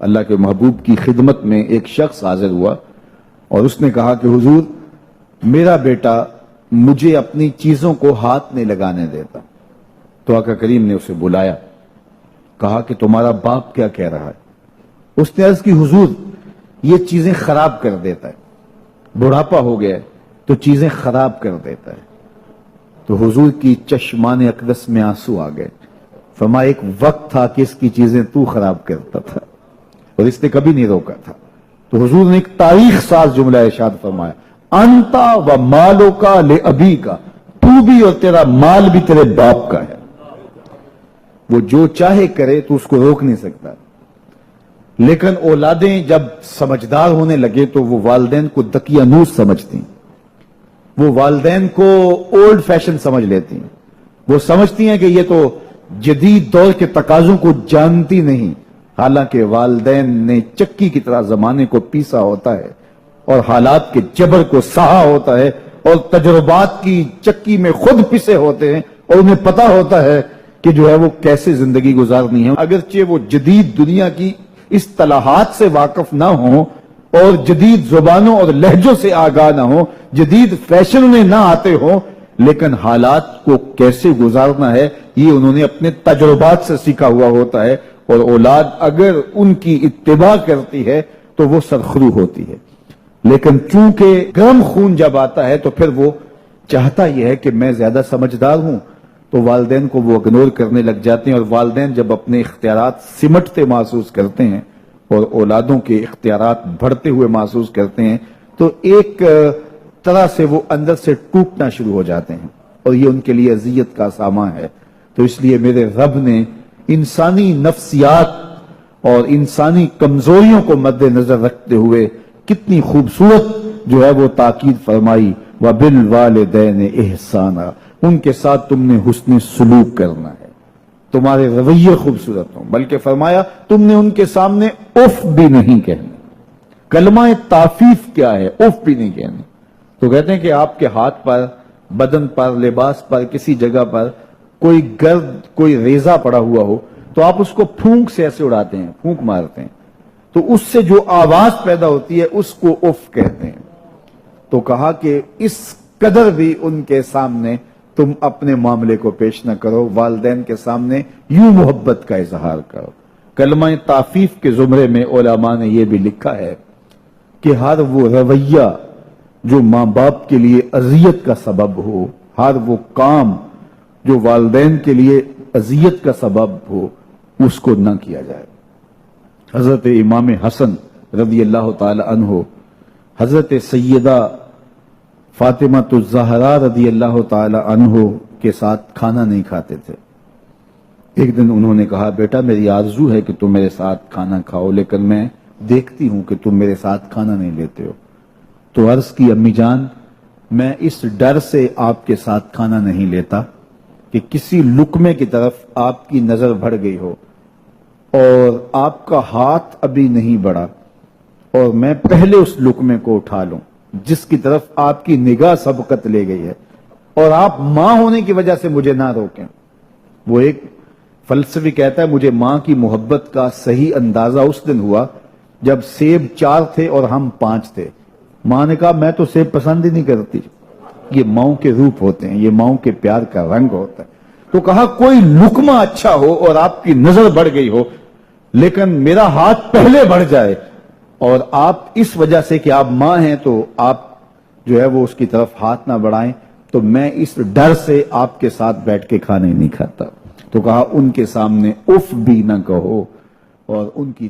اللہ کے محبوب کی خدمت میں ایک شخص حاضر ہوا اور اس نے کہا کہ حضور میرا بیٹا مجھے اپنی چیزوں کو ہاتھ نہیں لگانے دیتا. تو آقا کریم نے اسے بلایا, کہا کہ تمہارا باپ کیا کہہ رہا ہے؟ اس نے عرض کی حضور یہ چیزیں خراب کر دیتا ہے, بڑھاپا ہو گیا ہے تو چیزیں خراب کر دیتا ہے. تو حضور کی چشمان اقدس میں آنسو آ گئے. فرمایا ایک وقت تھا کہ اس کی چیزیں تو خراب کرتا تھا اور اس نے کبھی نہیں روکا تھا. تو حضور نے ایک تاریخ ساز جملہ ارشاد فرمایا, انتا و مالو کا لے ابی کا, تو بھی اور تیرا مال بھی تیرے باپ کا ہے. وہ جو چاہے کرے تو اس کو روک نہیں سکتا. لیکن اولادیں جب سمجھدار ہونے لگے تو وہ والدین کو دقیانوس سمجھتی ہیں, وہ والدین کو اولڈ فیشن سمجھ لیتی ہیں. وہ سمجھتی ہیں کہ یہ تو جدید دور کے تقاضوں کو جانتی نہیں, حالانکہ والدین نے چکی کی طرح زمانے کو پیسا ہوتا ہے اور حالات کے جبر کو سہا ہوتا ہے اور تجربات کی چکی میں خود پسے ہوتے ہیں اور انہیں پتا ہوتا ہے کہ جو ہے وہ کیسے زندگی گزارنی ہے. اگرچہ وہ جدید دنیا کی اصطلاحات سے واقف نہ ہوں اور جدید زبانوں اور لہجوں سے آگاہ نہ ہوں, جدید فیشن میں نہ آتے ہوں, لیکن حالات کو کیسے گزارنا ہے یہ انہوں نے اپنے تجربات سے سیکھا ہوا ہوتا ہے. اور اولاد اگر ان کی اتباع کرتی ہے تو وہ سرخرو ہوتی ہے. لیکن چونکہ گرم خون جب آتا ہے تو پھر وہ چاہتا یہ ہے کہ میں زیادہ سمجھدار ہوں, تو والدین کو وہ اگنور کرنے لگ جاتے ہیں. اور والدین جب اپنے اختیارات سمٹتے محسوس کرتے ہیں اور اولادوں کے اختیارات بڑھتے ہوئے محسوس کرتے ہیں تو ایک طرح سے وہ اندر سے ٹوٹنا شروع ہو جاتے ہیں اور یہ ان کے لیے اذیت کا سامان ہے. تو اس لیے میرے رب نے انسانی نفسیات اور انسانی کمزوریوں کو مد نظر رکھتے ہوئے کتنی خوبصورت جو ہے وہ تاکید فرمائی, وَبِالْوَالِدَيْنِ إِحْسَانًا, ان کے ساتھ تم نے حسن سلوک کرنا ہے, تمہارے رویے خوبصورت ہوں. بلکہ فرمایا تم نے ان کے سامنے اف بھی نہیں کہنے. کلمہ تعفیف کیا ہے؟ اف بھی نہیں کہنے. تو کہتے ہیں کہ آپ کے ہاتھ پر, بدن پر, لباس پر, کسی جگہ پر کوئی گرد, کوئی ریزہ پڑا ہوا ہو تو آپ اس کو پھونک سے ایسے اڑاتے ہیں, پھونک مارتے ہیں, تو اس سے جو آواز پیدا ہوتی ہے اس کو اف کہتے ہیں. تو کہا کہ اس قدر بھی ان کے سامنے تم اپنے معاملے کو پیش نہ کرو, والدین کے سامنے یوں محبت کا اظہار کرو. کلمہ تعفیف کے زمرے میں علماء نے یہ بھی لکھا ہے کہ ہر وہ رویہ جو ماں باپ کے لیے اذیت کا سبب ہو, ہر وہ کام جو والدین کے لیے اذیت کا سبب ہو, اس کو نہ کیا جائے. حضرت امام حسن رضی اللہ تعالی عنہ حضرت سیدہ فاطمہ الزہرا رضی اللہ تعالی عنہ کے ساتھ کھانا نہیں کھاتے تھے. ایک دن انہوں نے کہا بیٹا میری آرزو ہے کہ تم میرے ساتھ کھانا کھاؤ, لیکن میں دیکھتی ہوں کہ تم میرے ساتھ کھانا نہیں لیتے ہو. تو عرض کی امی جان میں اس ڈر سے آپ کے ساتھ کھانا نہیں لیتا کہ کسی لقمے کی طرف آپ کی نظر بڑھ گئی ہو اور آپ کا ہاتھ ابھی نہیں بڑھا اور میں پہلے اس لقمے کو اٹھا لوں جس کی طرف آپ کی نگاہ سبقت لے گئی ہے اور آپ ماں ہونے کی وجہ سے مجھے نہ روکیں. وہ ایک فلسفی کہتا ہے مجھے ماں کی محبت کا صحیح اندازہ اس دن ہوا جب سیب 4 تھے اور ہم 5 تھے. ماں نے کہا میں تو سیب پسند ہی نہیں کرتی. یہ ماؤں کے روپ ہوتے ہیں, یہ ماؤں کے پیار کا رنگ ہوتا ہے. تو کہا کوئی لقمہ اچھا ہو اور آپ کی نظر بڑھ گئی ہو لیکن میرا ہاتھ پہلے بڑھ جائے اور آپ اس وجہ سے کہ آپ ماں ہیں تو آپ جو ہے وہ اس کی طرف ہاتھ نہ بڑھائیں, تو میں اس ڈر سے آپ کے ساتھ بیٹھ کے کھانا نہیں کھاتا. تو کہا ان کے سامنے اف بھی نہ کہو اور ان کی